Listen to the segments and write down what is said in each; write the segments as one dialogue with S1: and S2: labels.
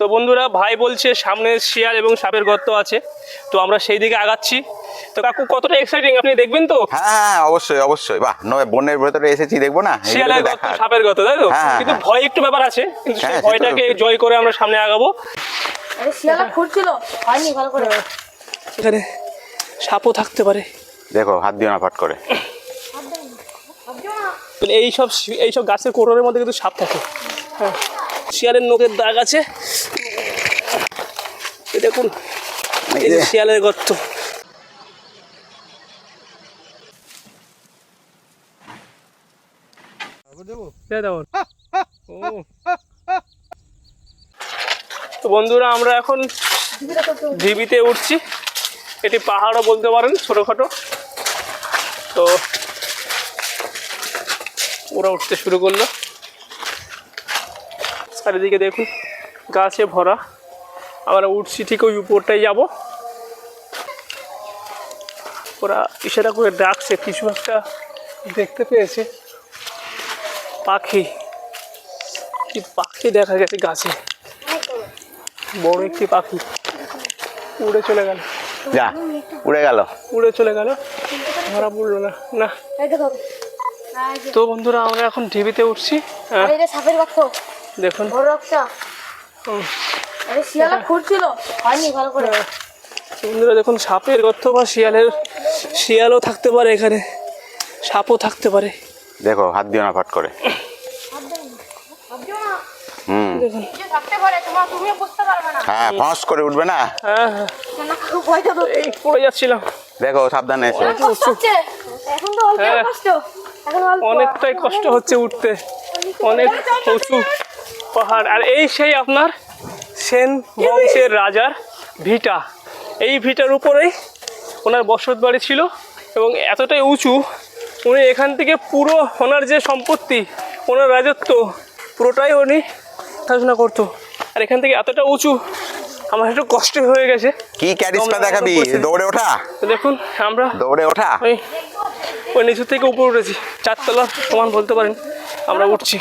S1: তো বন্ধুরা ভাই বলছে সামনে শিয়াল এবং সাপের গর্ত আছে, তো আমরা সেই দিকে আগাচ্ছি। তো কাকু কতটা এক্সাইটিং আপনি দেখবেন তো?
S2: হ্যাঁ অবশ্যই অবশ্যই। বাহ, নয় বনের ভেতরে এসেছি, দেখবো না
S1: শিয়ালের গর্ত সাপের গর্ত, তাই তো? কিন্তু ভয় একটু ব্যাপার আছে, কিন্তু সেই ভয়টাকে জয় করে আমরা সামনে আগাবো।
S3: আরে শিয়ালা খুঁড়ছিল, হয়নি ভালো করে।
S1: এখানে সাপও থাকতে পারে,
S2: দেখো হাত দিও না ফাট করে।
S1: এইসব গাছের কোটরের মধ্যে কিন্তু সাপ থাকে। হ্যাঁ, শিয়ালের নখের দাগ আছে, দেখুন এই যে শিয়ালের গর্ত। তো বন্ধুরা আমরা এখন ঢিবিতে উঠছি, এটি পাহাড়ও বলতে পারেন ছোটখাটো। তো ওরা উঠতে শুরু করলো, চারিদিকে দেখুন গাছে ভরা। আমরা উঠছি ঠিক ওই উপরটাই যাব। ওরা ইশারা করে ডাকছে, কিছু একটা দেখতে পেয়েছে। পাখি, কি পাখি দেখা গেছে গাছে, বড় একটি পাখি উড়ে চলে গেল।
S2: যা উড়ে গেল,
S1: উড়ে চলে গেল, ধরা পড়লো না। না তো বন্ধুরা আমরা এখন ঢিবিতে উঠছি।
S3: সাপের গর্ত
S1: দেখুন
S3: বড় একটা। আরে শিয়ালা খুঁড়ছিল, হয়নি ভালো করে।
S1: বন্ধুরা দেখুন সাপের গর্ত বা শিয়ালও থাকতে পারে, এখানে সাপও থাকতে পারে।
S2: দেখো হাত দিও না ফাট করে।
S1: দেখুন
S2: হ্যাঁ ফস করে উঠবে না।
S1: হ্যাঁ হ্যাঁ, এই পড়ে যাচ্ছিলাম।
S2: দেখো সাবধানে এসো।
S3: এখন তো অল্প কষ্ট, এখন অল্প।
S1: অনেকটাই কষ্ট হচ্ছে উঠতে, অনেক উঁচু পাহাড়। আর এই সেই আপনার সেন বংশের রাজার ভিটা, এই ভিটার উপরেই ওনার বসত বাড়ি ছিল এবং এতটাই উঁচু, উনি এখান থেকে পুরো ওনার যে সম্পত্তি, ওনার রাজত্ব পুরোটাই উনি দেখাশোনা করতো। আর এখান থেকে এতটা উঁচু, আমার একটু কষ্ট হয়ে গেছে।
S2: কি ক্যারিসমা দেখাবি, দৌড়ে ওঠা।
S1: দেখুন আমরা
S2: দৌড়ে ওঠা,
S1: ওই নিচু থেকে উপরে উঠেছি, 4 তলার সমান বলতে পারেন। আমরা উঠছি,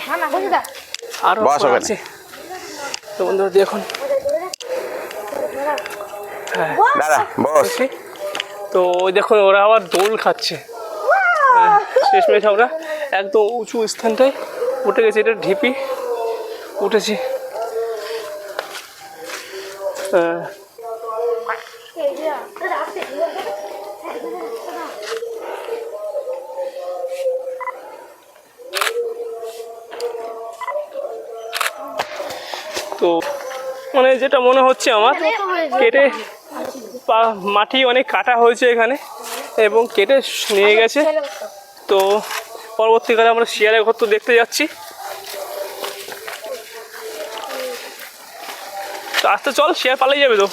S1: আরো আছে। তো বন্ধুরা দেখুন, হ্যাঁ
S2: দাঁড়া বস।
S1: তো ওই দেখুন ওরা আবার দোল খাচ্ছে। শেষমেশ আমরা একদম উঁচু স্থানটায় উঠে গেছি, এটা ঢিপি উঠেছি। তো মানে যেটা মনে হচ্ছে আমার, কেটে মাটি অনেক কাটা হয়েছে এখানে এবং কেটে নিয়ে গেছে। তো পরবর্তীকালে আমরা শিয়ালের গর্ত দেখতে যাচ্ছি। তো আস্তে চল, শিয়াল পালিয়ে যাবে তো।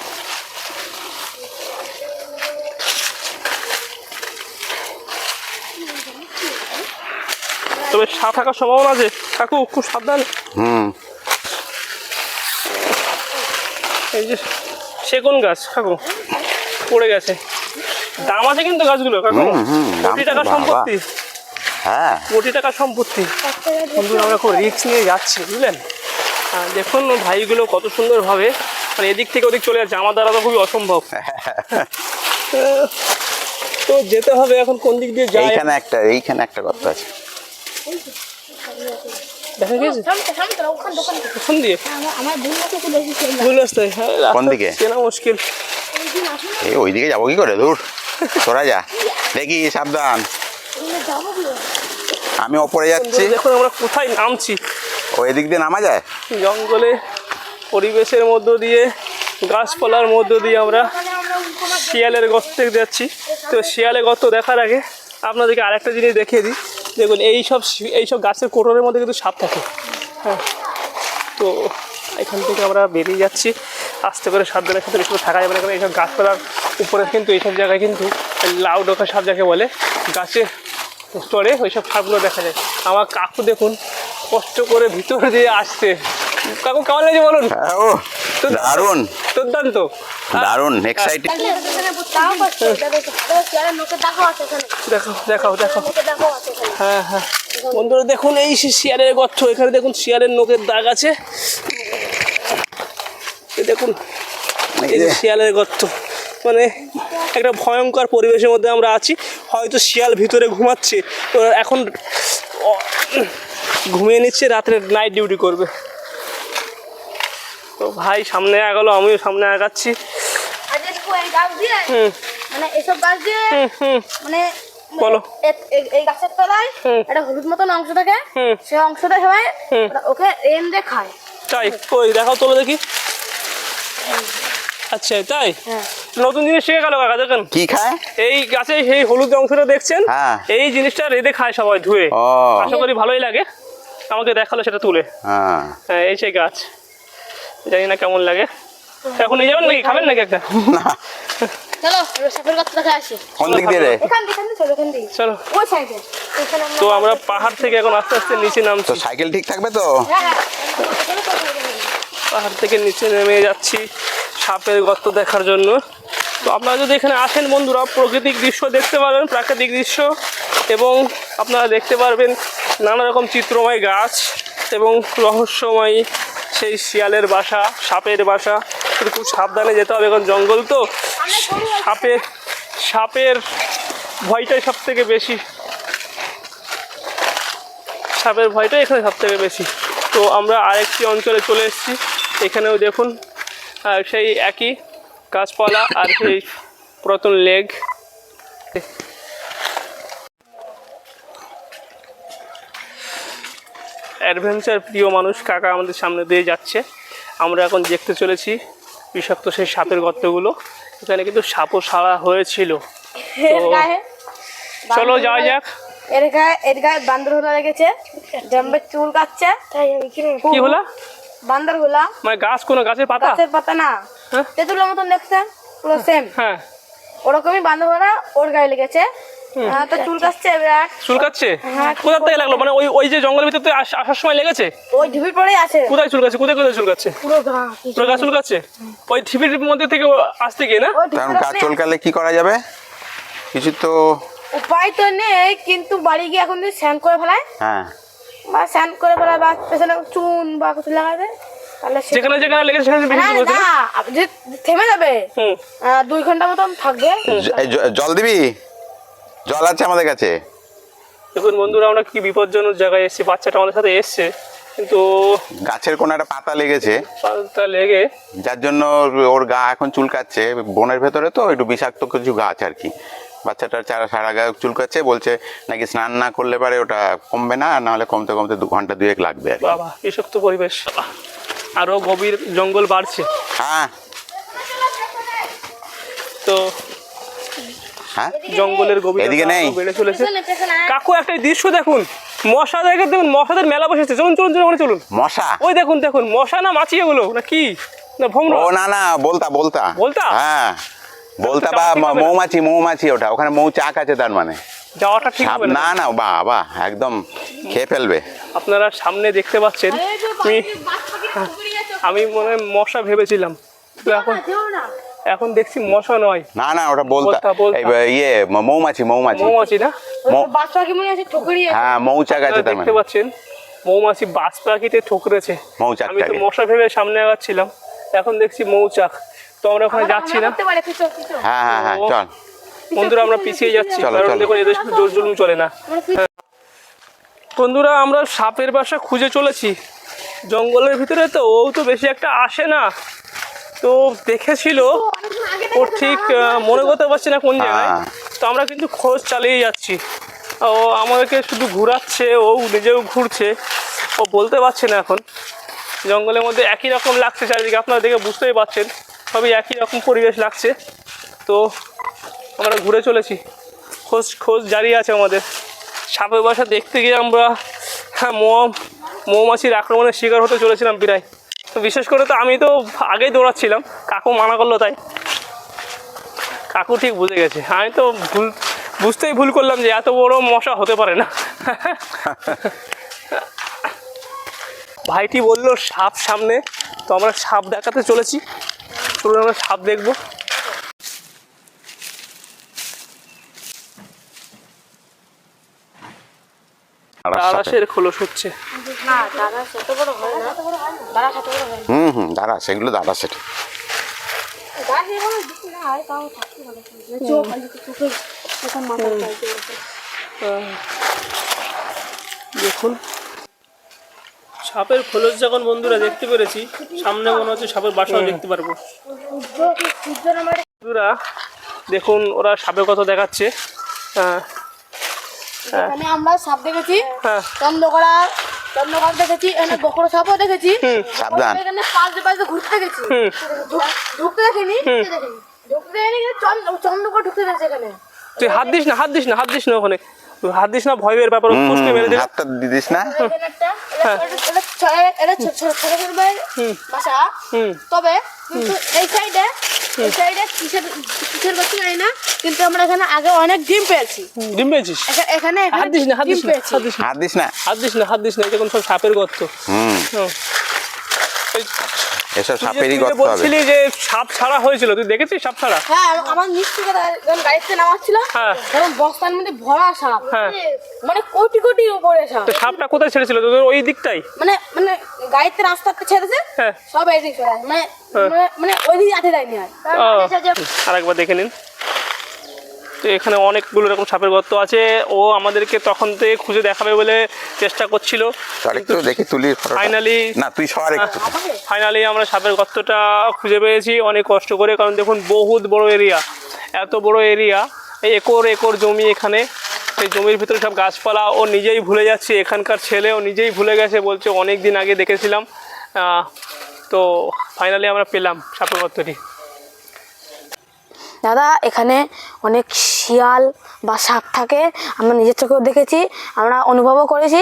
S1: তবে সাপ থাকার সম্ভাবনা আছে, কাকু খুব সাবধান। এই যে সেগুন গাছ কাকু পড়ে গেছে, দাম আছে কিন্তু গাছগুলো কাকু, কোটি টাকার সম্পত্তি।
S2: হ্যাঁ
S1: কোটি টাকার সম্পত্তি। বন্ধুরা আমরা খুব রিস্ক নিয়ে যাচ্ছি, বুঝলেন। দেখুন ভাইগুলো কত সুন্দরভাবে মানে এদিক থেকে ওদিক চলে যাচ্ছে, আমার দ্বারা তো খুবই অসম্ভব। তো যেতে হবে এখন কোন দিক দিয়ে যাই।
S2: এইখানে একটা গর্ত আছে,
S1: দেখা গেছে কোন দিয়ে ভুল রাস্তায়।
S2: কোন দিকে
S1: চেনা মুশকিল,
S2: এই ওইদিকে যাবো কি করে, দূর তোরা যা। দেখি সাবধান, আমি ওপরে যাচ্ছি।
S1: দেখুন আমরা কোথায় নামছি,
S2: ওই দিক দিয়ে নামা যায়।
S1: জঙ্গলে পরিবেশের মধ্য দিয়ে, গাছপালার মধ্য দিয়ে আমরা শিয়ালের গর্তে যাচ্ছি। তো শিয়ালের গর্ত দেখার আগে আপনাদেরকে আরেকটা জিনিস দেখিয়ে দিই। দেখুন এইসব গাছের কোটরের মধ্যে কিন্তু সাপ থাকে। হ্যাঁ, তো এখান থেকে আমরা বেরিয়ে যাচ্ছি আস্তে করে, সাবধানের সাথে বেশি থাকা যাবে না, কারণ এইসব গাছপালার উপরে কিন্তু এইসব জায়গায় কিন্তু লাউ ডোকা সাপ যাকে বলে, গাছের স্তরে ওইসব সাপগুলো দেখা যায়। আমার কাকু দেখুন কষ্ট করে ভিতরে দিয়ে আসছে। কাকু কেমন লাগছে বলুন?
S2: দারুণ,
S1: দুর্দান্ত,
S2: দারুণ এক্সাইটিং।
S1: দেখো দেখো দেখো, হ্যাঁ হ্যাঁ বন্ধুরা দেখুন এই শিয়ালের গর্ত, এখানে দেখুন শিয়ালের নখের দাগ আছে। দেখুন এই যে শিয়ালের গর্ত, মানে একটা ভয়ঙ্কর পরিবেশের মধ্যে আমরা আছি। হয়তো শিয়াল ভিতরে ঘুমাচ্ছে, তো এখন ঘুমিয়ে নিচ্ছে, রাত্রে নাইট ডিউটি করবে। তো ভাই সামনে আগালো, আমিও সামনে আগাচ্ছি।
S3: মানে এসব গাছ দিয়ে মানে
S1: বলো।
S3: এই গাছের তলায় একটা হলুদ মতন অংশ থাকে, সেই অংশটা সবাই ওকে এম দিয়ে খায়।
S1: তাই? কই দেখাও তোলো দেখি। আচ্ছা তাই, নতুন জিনিস শিখে গেল কাকা। দেখেন
S2: কি খায়
S1: এই গাছে সেই হলুদ অংশটা দেখছেন,
S2: হ্যাঁ।
S1: এই জিনিসটা রেঁধে খায় সবাই ধুয়ে।
S2: ও
S1: আশা করি ভালোই লাগে, আমাকে দেখালো সেটা তুলে।
S2: হ্যাঁ
S1: হ্যাঁ এই সেই গাছ, জানি না কেমন লাগে। এখন নিয়ে যাবেন নাকি, খাবেন নাকি একটা?
S3: চলো সাপের গর্ত দেখে আসি।
S2: কোন দিক দিয়ে রে?
S3: এখান থেকে চলো, এখান থেকে
S1: চলো।
S3: ওই সাইডে।
S1: তো আমরা পাহাড় থেকে এখন আস্তে আস্তে নিচে
S2: তো
S1: নামছি,
S2: সাইকেল ঠিক থাকবে তো?
S1: পাহাড় থেকে নিচে নেমে যাচ্ছি সাপের গর্ত দেখার জন্য। তো আপনারা যদি এখানে আসেন বন্ধুরা, প্রাকৃতিক দৃশ্য দেখতে পারবেন, প্রাকৃতিক দৃশ্য, এবং আপনারা দেখতে পারবেন নানা রকম চিত্রময় গাছ এবং রহস্যময় সেই শিয়ালের বাসা, সাপের বাসা। কিন্তু খুব সাবধানে যেতে হবে, এখন জঙ্গল তো, সাপের ভয়টাই সব থেকে বেশি, সাপের ভয়টাই এখানে সব থেকে বেশি। তো আমরা আরেকটি অঞ্চলে চলে এসেছি, এখানেও দেখুন সেই একই গাছপালা আর সেই পুরাতন লেক। অ্যাডভেঞ্চার প্রিয় মানুষ কাকা আমাদের সামনে দিয়ে যাচ্ছে। আমরা এখন দেখতে চলেছি বিষাক্ত সেই সাপের গর্তগুলো। এখানে কিন্তু সাপও সারা হয়েছিল। তো চলো যাওয়া যাক।
S3: এর গায়ে বান্দর হলা লেগেছে, জম্বে চুল কাটছে।
S1: কি হলো?
S3: বান্দর হলা
S1: মানে গাছ, কোনো গাছের পাতা?
S3: গাছের পাতা না,
S1: হ্যাঁ?
S3: তেঁতুলের মতন দেখছেন, পুরো সেম
S1: হ্যাঁ
S3: ওরকমই বান্দর হলা ওর গায়ে লেগেছে। তো চুল কাটছে বিরাট।
S1: চুল কাটছে?
S3: হ্যাঁ।
S1: কোথা থেকে লাগলো? মানে ওই যে জঙ্গলের ভিতরে আসার সময় লেগেছে?
S3: ওই ঢিপির পরেই আছে।
S1: কোথায় চুল কাটছে? কোথায় কোথায় চুল কাটছে?
S3: পুরো গা
S1: পুরো গাছ চুল কাটছে? ওই ঢিপির মধ্যে থেকে আসতে গিয়ে না?
S3: ওই
S2: কারণ
S3: ঢিপির
S2: গাছ
S3: ওখানে
S2: চুলকালে কি করা যাবে? কিছু তো
S3: উপায় তো নেই, কিন্তু বাড়ি গিয়ে এখন যদি স্যান করে ফেলায়,
S2: হ্যাঁ
S3: বা স্যান করে ফেলায়, বা পেছনে চুন বা কিছু লাগাবে, তাহলে
S1: যেখানে যেখানে লেগেছে সেখানে বেশি চুল কাটছে না?
S3: আপনি যে থেমে যাবে, 2 ঘন্টা মতন থাকবে।
S2: জল দিবি? জল আছে আমাদের কাছে।
S1: দেখুন বন্ধুরা, আমরা কি বিপজ্জনক জায়গায় এসেছি। বাচ্চাটা আমাদের সাথে এসছে, কিন্তু
S2: গাছের কোনো একটা পাতা লেগেছে,
S1: পাতা লেগে
S2: যার জন্য ওর গা এখন চুলকাচ্ছে। বনের ভেতরে তো একটু বিষাক্ত কিছু গাছ আর কি। বাচ্চাটার সারা গায়ে চুলকাচ্ছে, বলছে নাকি স্নান না করলে পারে ওটা কমবে না, নাহলে কমতে কমতে 2 ঘন্টা 2 লাগবে আর কি।
S1: বাবা বিষাক্ত পরিবেশ, আরো গভীর জঙ্গল বাড়ছে।
S2: হ্যাঁ
S1: তো
S2: হ্যাঁ
S1: জঙ্গলের গভীর
S2: এদিকে নেই।
S1: বেড়ে চলেছে।
S3: পেছনে পেছনে
S1: কাকু একটা দৃশ্য দেখুন, মশা দেখে দেখুন, মশাদের মেলা বসেছে। চলুন চলুন চলুন ওখানে চলুন।
S2: মশা?
S1: ওই দেখুন দেখুন, মশা না মাছি এগুলো, না কি না ভোমরা?
S2: ও না না, বলতা বলতা
S1: বলতা?
S2: হ্যাঁ বলতা বা মৌমাছি, মৌমাছি ওটা। ওখানে মৌচাক আছে, তার মানে
S1: যাওয়াটা ঠিক
S2: সাপ
S1: হবে না।
S2: না না, বাবা একদম খেয়ে ফেলবে।
S1: আপনারা সামনে দেখতে পাচ্ছেন, আমি মনে হয় মশা ভেবেছিলাম, তো এখন দেখছি মশা নয়।
S2: না না, ওটা বলতা,
S1: বলতা, বলতা।
S2: ইয়ে মৌমাছি, মৌমাছি।
S1: মৌমাছি না?
S3: বাচ্চা কি মনে আছে ঠুকরি আছে।
S2: হ্যাঁ মৌচাক আছে, তার
S1: দেখতে
S2: মানে
S1: পাচ্ছেন মৌমাছি বাজ পাখিতে ঠোকরেছে।
S2: মৌচাক
S1: আমি তো মশা ভেবে সামনে আগাচ্ছিলাম, এখন দেখছি মৌচাক। তো আমরা ওখানে যাচ্ছি না।
S3: করতে পারে কিছু কিছু।
S2: হ্যাঁ হ্যাঁ হ্যাঁ, চল
S1: বন্ধুরা আমরা পিছিয়ে যাচ্ছি,
S2: চলো,
S1: কারণ
S2: চলো।
S1: দেখুন এদের সাথে জোর জুলুম চলে না। বন্ধুরা আমরা সাপের বাসা খুঁজে চলেছি জঙ্গলের ভিতরে, তো ও তো বেশি একটা আসে না। তো দেখেছিল, ও ঠিক মনে করতে পারছি না কোন জায়গায়।
S2: হ্যাঁ।
S1: তো আমরা কিন্তু খোঁজ চালিয়ে যাচ্ছি। ও আমাদেরকে শুধু ঘোরাচ্ছে, ও নিজেও ঘুরছে, ও বলতে পারছে না। এখন জঙ্গলের মধ্যে একই রকম লাগছে চারিদিকে, আপনারা দেখে বুঝতেই পারছেন, সবই একই রকম পরিবেশ লাগছে। তো আমরা ঘুরে চলেছি, খোঁজ জারি আছে আমাদের। সাপের বাসা দেখতে গিয়ে আমরা মৌমাছির আক্রমণের শিকার হতে চলেছিলাম প্রায়। তো বিশেষ করে তো আমি তো আগেই দৌড়াচ্ছিলাম, কাকু মানা করলো তাই। কাকু ঠিক বুঝে গেছে, আমি তো বুঝতেই ভুল করলাম যে এত বড় মশা হতে পারে না। ভাইটি বললো সাপ সামনে, তো আমরা সাপ দেখাতে চলেছি। চলুন আমরা সাপ দেখবো। তারাশের খোলস হচ্ছে।
S3: না দাদা ছোট বড় হয় না, দাদা ছোট বড় হয়
S2: দাঁড়া, সেগুলো দাঁড়া সেটা।
S3: দাদা এগুলো দিতে না হয় তাও থাকতে ভালো চোখ আছে চোখে এখন মাথা
S1: দেখুন সাপের খোলস যখন বন্ধুরা দেখতে পেরেছি, সামনে মনে হচ্ছে সাপের বাসাও দেখতে পারবো। বন্ধুরা দেখুন ওরা সাপের কথা দেখাচ্ছে।
S3: এখানে আমরা সাপ দেখেছি,
S1: হ্যাঁ
S3: চন্দ্রকড়া দেখেছি, এখানে বকরা সাপও দেখেছি,
S2: সাবধান।
S3: এখানে পাশে পাশে ঘুরতে দেখেছি, ঢুকতে দেখিনি, ঢুকতে দেখিনি, চন্দ্রকড়া ঢুকতে দেখেছি এখানে।
S1: তুই হাত দিস না, হাত দিস না, হাত দিস না, ওখানে হাত দিস না, ভয়ের ব্যাপার, পুষ্টি মেরে দিস।
S2: হাতটা দিস না।
S3: এখানে একটা এটা ছোট ভাইয়ের বাসা, তবে কিন্তু এই সাইডে কিসের বাচ্চা জানি না, কিন্তু আমরা এখানে আগে অনেক ডিম পেয়েছি।
S1: ডিম পেয়েছিস?
S3: এখানে
S1: হাত দিস না, হাত দিস না, হাত দিস না,
S2: হাত দিস না।
S1: হাত দিস না, হাত দিস না, এটা কোন সব সাপের গর্ত।
S2: এসব
S1: তুই যে
S2: সাপেরই গর্ত হবে।
S1: বলছিলি যে সাপ ছাড়া হয়েছিল, তুই দেখেছিস সাপ ছাড়া?
S3: হ্যাঁ, আমার নিশ্চয় যখন গাড়িতে নামাচ্ছিল
S1: হ্যাঁ।
S3: তখন বস্তার মধ্যে ভরা সাপ,
S1: হ্যাঁ।
S3: মানে কোটি কোটি উপরে সাপ।
S1: তো সাপটা কোথায় ছেড়েছিল তোদের? ওই দিকটাই?
S3: মানে মানে গাড়িতে রাস্তাতে ছেড়েছে,
S1: হ্যাঁ।
S3: সব এদিকে চলে আসে। মানে ওই দিকে আটে যায়নি আর।
S1: আরেকবার দেখে নিন। তো এখানে অনেকগুলো এরকম সাপের গর্ত আছে। ও আমাদেরকে তখন থেকে খুঁজে দেখাবে বলে চেষ্টা করছিল,
S2: একটু দেখি তুলি
S1: ফাইনালি
S2: না, তুই সর একটু।
S1: ফাইনালি আমরা সাপের গর্তটা খুঁজে পেয়েছি অনেক কষ্ট করে। কারণ দেখুন বহুত বড় এরিয়া, এত বড় এরিয়া, এই একর একর জমি এখানে। এই জমির ভিতরে সব গাছপালা। ও নিজেই ভুলে যাচ্ছে, এখানকার ছেলে ও নিজেই ভুলে গেছে, বলছে অনেক দিন আগে দেখেছিলাম। তো ফাইনালি আমরা পেলাম সাপের গর্তটি।
S3: দাদা এখানে অনেক শিয়াল বা সাপ থাকে, আমরা নিজের চোখেও দেখেছি, আমরা অনুভবও করেছি,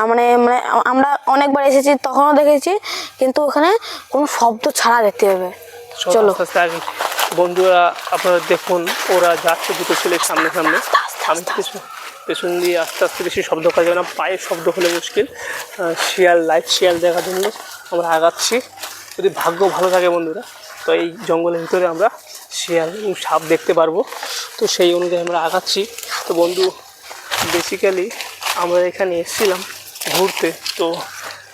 S3: মানে মানে আমরা অনেকবার এসেছি তখনও দেখেছি, কিন্তু ওখানে কোনো শব্দ ছাড়া দেখতে হবে। চলো
S1: আস্তে আস্তে আগে বন্ধুরা আপনারা দেখুন, ওরা যাচ্ছে দুটো ছেলে সামনে সামনে, আমি পেছন দিয়ে আস্তে আস্তে বেশি শব্দ করা যাবে না, পায়ের শব্দ হলে মুশকিল। শিয়াল, লাইভ শিয়াল দেখার জন্য আমরা আগাচ্ছি। যদি ভাগ্য ভালো থাকে বন্ধুরা, তো এই জঙ্গলের ভিতরে আমরা শিয়াল এবং সাপ দেখতে পারবো। তো সেই অনুযায়ী আমরা আগাচ্ছি। তো বন্ধু বেসিক্যালি আমরা এখানে এসেছিলাম ঘুরতে, তো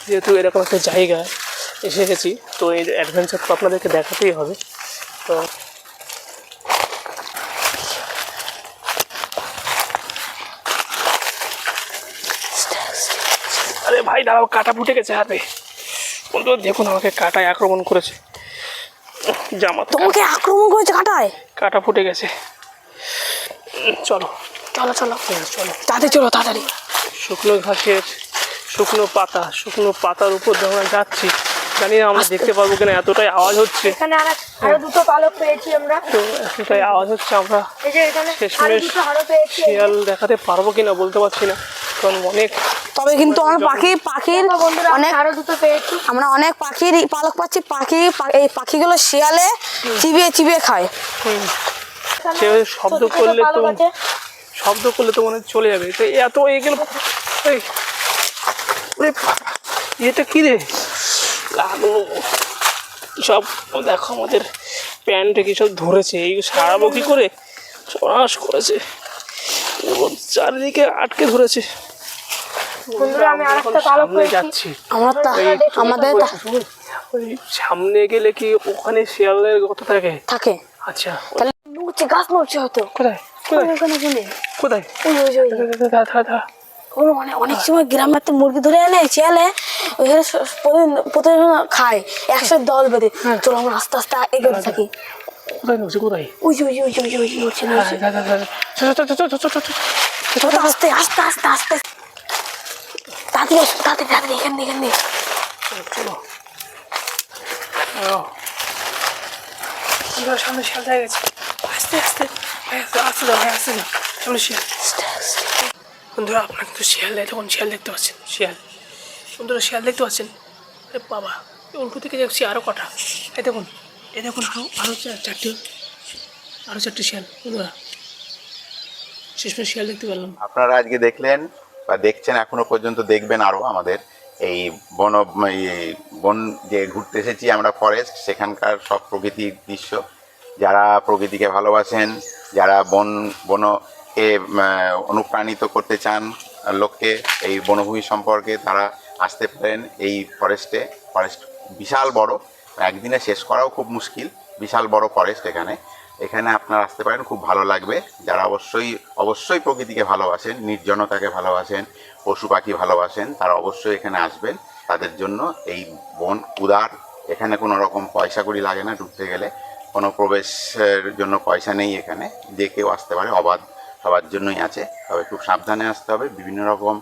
S1: যেহেতু এরকম একটা জায়গায় এসে গেছি, তো এই অ্যাডভেঞ্চার তো আপনাদেরকে দেখাতেই হবে। তো আরে ভাই দাঁড়াও, কাটা ফুটে গেছে হাতে। বন্ধু দেখুন আমাকে কাটায় আক্রমণ করেছে, জামা
S3: তোমাকে আক্রমণ করেছে কাঁটায়?
S1: কাটা ফুটে গেছে। চলো
S3: চলো চলো
S1: চলো,
S3: তাড়াতাড়ি চলো তাড়াতাড়ি।
S1: শুকনো ঘাসের শুকনো পাতার উপর যখন আমরা যাচ্ছি, জানি না আমরা দেখতে পারবো কিনা, এতটাই আওয়াজ হচ্ছে।
S3: এখানে আরো দুটো পালক পেয়েছি আমরা,
S1: তো এতটাই আওয়াজ হচ্ছে, আমরা
S3: এই যে এখানে আরো
S1: শেষমেশ
S3: দুটো হাড়ও পেয়েছি।
S1: শিয়াল দেখাতে পারবো কিনা বলতে পারছি না, কারণ অনেক।
S3: তবে কিন্তু আমার পাখির অনেক আরো দুটো পেয়েছি, আমরা অনেক পাখির পালক পাচ্ছি। এই পাখিগুলো শিয়ালে চিবিয়ে খায়।
S1: সে শব্দ করলে তো মনে হয় চলে যাবে। তো এত এগুলো এটা কি রে লাগলো সব, দেখো আমাদের প্যান্টে কি সব ধরেছে, এই সারাবো কি করে, সরাস করেছে, চারিদিকে আটকে ধরেছে। সামনে যাচ্ছি
S3: আমাদের
S1: ওই সামনে গেলে কি ওখানে শিয়ালের গর্ত থাকে? আচ্ছা,
S3: তাহলে নড়ছে, গাছ নড়ছে হয়তো।
S1: কোথায় কোথায়?
S3: অনেক সময় গ্রামের তো মুরগি ধরে এনে শিয়ালে ওইখানে প্রতিদিন খায়, 110 বেঁধে। চলো আমরা আস্তে আস্তে এগোতে থাকি।
S1: কোথায় নড়ছে? কোথায়?
S3: ওই নড়ছে। আস্তে আস্তে আস্তে আস্তে তাড়াতাড়ি এখানে
S1: চলো, সামনে শিয়াল দেখা গেছে। আস্তে আস্তে যাও, সামনে শিয়াল। বন্ধুরা আপনারা কিন্তু শিয়াল দেখতে পাচ্ছেন, বন্ধুরা শিয়াল দেখতে পাচ্ছেন। আরে বাবা, উল্টো দিকে দেখছি আরও কটা। এই দেখুন আরও চারটে শিয়াল। বন্ধুরা শেষমেশ শিয়াল দেখতে পেলাম।
S2: আপনারা আজকে দেখলেন বা দেখছেন, এখনো পর্যন্ত দেখবেন আরও আমাদের এই বন যে ঘুরতে এসেছি আমরা, ফরেস্ট, সেখানকার সব প্রকৃতির দৃশ্য। যারা প্রকৃতিকে ভালোবাসেন, যারা বনকে অনুপ্রাণিত করতে চান, লোককে এই বনভূমি সম্পর্কে তারা আসতে পারেন এই ফরেস্ট বিশাল বড়, একদিনে শেষ করাও খুব মুশকিল, বিশাল বড় ফরেস্ট এখানে আপনারা আসতে পারেন, খুব ভালো লাগবে। যারা অবশ্যই প্রকৃতিকে ভালোবাসেন, নির্জনতাকে ভালোবাসেন, পশু পাখি ভালোবাসেন, তারা অবশ্যই এখানে আসবেন। তাদের জন্য এই বন উদার, এখানে কোনো রকম পয়সা কড়ি লাগে না, ঢুকতে গেলে কোনো প্রবেশের জন্য পয়সা নেই, এখানে যে কেউ আসতে পারে, অবাধ সবার জন্যই আছে। তবে খুব সাবধানে আসতে হবে, বিভিন্ন রকম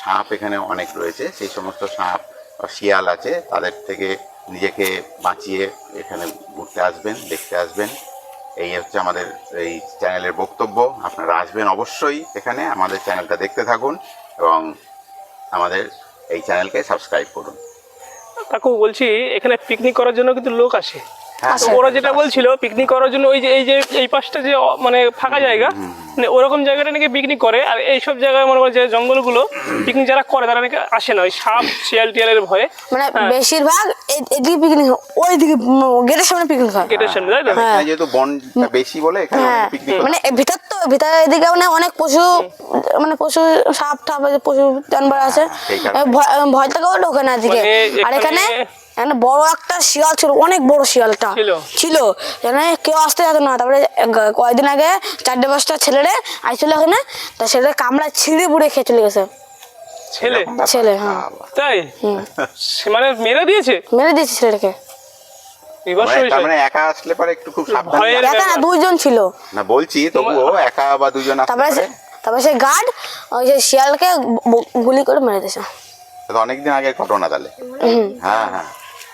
S2: সাপ এখানে অনেক রয়েছে, সেই সমস্ত সাপ বা শিয়াল আছে, তাদের থেকে নিজেকে বাঁচিয়ে এখানে ঘুরতে আসবেন, দেখতে আসবেন। এই হচ্ছে আমাদের এই চ্যানেলের বক্তব্য। আপনারা আসবেন অবশ্যই এখানে, আমাদের চ্যানেলটা দেখতে থাকুন এবং আমাদের এই চ্যানেলকে সাবস্ক্রাইব করুন।
S1: কাকু বলছি এখানে পিকনিক করার জন্য কিন্তু লোক আসে,
S2: হ্যাঁ,
S1: তো ওরা যেটা বলছিল পিকনিক করার জন্য এই পাশটা যে মানে ফাঁকা জায়গা, মানে ওরকম জায়গাটা নাকি পিকনিক করে। আর এইসব জায়গায় মনে হয় যে জঙ্গলগুলো পিকনিক যারা করে তারা নাকি আসে না, ওই সাপ শিয়াল টিয়ালের ভয়ে।
S3: মানে বেশিরভাগ এদিকে পিকনিক, ওইদিকে গেটের সামনে পিকনিক হয়।
S1: গেটের সামনে, তাই তো?
S2: এখানে যেহেতু বনটা বেশি বলে এখানে
S3: হ্যাঁ,
S2: পিকনিক
S3: মানে ভিতরে এদিকে মানে অনেক পশু সাপ টাপ পশু জানবার আছে,
S2: সেই কারণে।
S3: ভয় থেকেও ঢোকে না এদিকে।
S1: মানে
S3: আর এখানে বড় একটা শিয়াল ছিল, অনেক বড় শিয়ালটা ছিল, এখানে কেউ আসতে যেত না। তারপরে কয়েকদিন আগে 4-5টা ছেলেরে আইছিল এখানে, তা ছেলে কামড়া ছিঁড়ে বুড়ে খেয়ে চলে গেছে। ছেলে, হ্যাঁ,
S1: তাই? মানে মেরে দিয়েছে
S3: ছেলেটাকে।
S1: এবার
S2: তার মানে একা আসলে পরে একটু খুব সাবধানে
S1: ভয়ের
S3: একা না, 2জন ছিল।
S2: না বলছি, তবুও একা বা দুজন আসতে পারে।
S3: তারপরে সেই গার্ড ওই যে শিয়ালকে গুলি করে মেরে দিয়েছে।
S2: তো অনেকদিন আগের ঘটনা তাহলে। হ্যাঁ হ্যাঁ,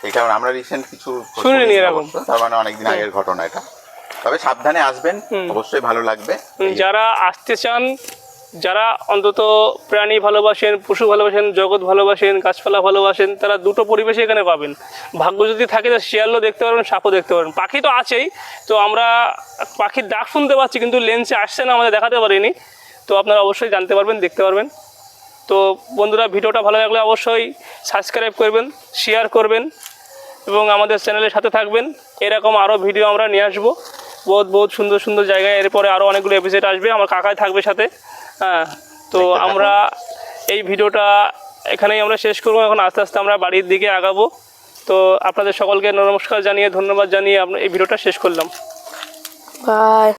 S2: এই কারণে আমরা রিসেন্ট কিছু
S1: শুনিনি এরকম।
S2: তার মানে অনেকদিন আগের ঘটনা এটা। তবে সাবধানে আসবেন, অবশ্যই ভালো লাগবে।
S1: যারা আসতে চান, যারা অন্তত প্রাণী ভালোবাসেন, পশু ভালোবাসেন, জগৎ ভালোবাসেন, গাছপালা ভালোবাসেন, তারা দুটো পরিবেশে এখানে পাবেন। ভাগ্য যদি থাকে তো শিয়ালও দেখতে পারবেন, সাপও দেখতে পারবেন। পাখি তো আছেই, তো আমরা পাখির ডাক শুনতে পাচ্ছি কিন্তু লেন্সে আসছে না, আমাদের দেখাতে পারিনি। তো আপনারা অবশ্যই জানতে পারবেন, দেখতে পারবেন। তো বন্ধুরা, ভিডিওটা ভালো লাগলে অবশ্যই সাবস্ক্রাইব করবেন, শেয়ার করবেন এবং আমাদের চ্যানেলের সাথে থাকবেন। এরকম আরও ভিডিও আমরা নিয়ে আসবো, বহুত সুন্দর সুন্দর জায়গায়। এরপরে আরও অনেকগুলো এপিসোড আসবে, আমার কাকাই থাকবে সাথে। হ্যাঁ, তো আমরা এই ভিডিওটা এখানেই আমরা শেষ করবো। এখন আস্তে আস্তে আমরা বাড়ির দিকে আগাবো। তো আপনাদের সকলকে নমস্কার জানিয়ে, ধন্যবাদ জানিয়ে এই ভিডিওটা শেষ করলাম।
S3: বাই।